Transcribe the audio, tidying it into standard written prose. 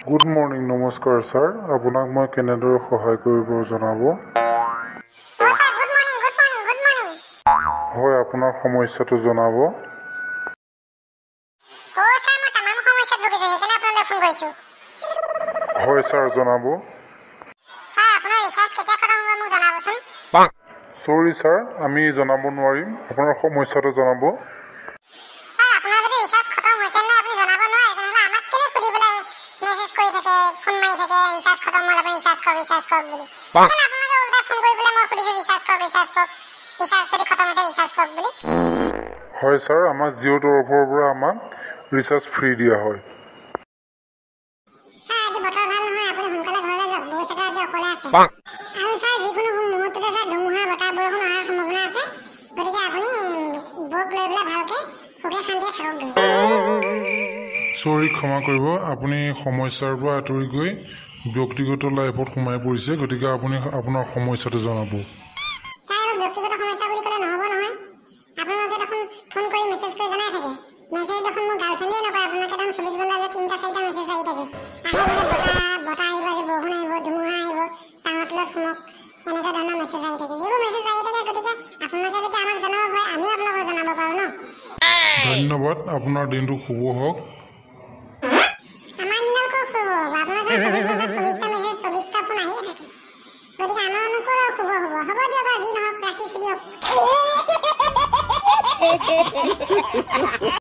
good morning নমস্কাৰ sir আপোনাক মই কেনেদৰে সহায় কৰিব জনাব হয় আপোনাৰ সমস্যাটো জনাব হয় ছাৰ জনাব সৰি ছাৰ আমি জনাব নোৱাৰিম আপোনাৰ সমস্যাটো জনাব হয় ছাৰ আমাৰ জিঅ' তৰফৰ পৰা আমাক ৰিচাৰ্জ ফ্ৰী দিয়া হয় সৰি ক্ষমা কৰিব আপুনি সমস্যাৰ পৰা আঁতৰি গৈ ব্যক্তিগত লাইফত সোমাই পৰিছে গতিকে আপুনি আপোনাৰ সমস্যাটো জনাব ধন্যবাদ আপোনাৰ দিনটো শুভ হওক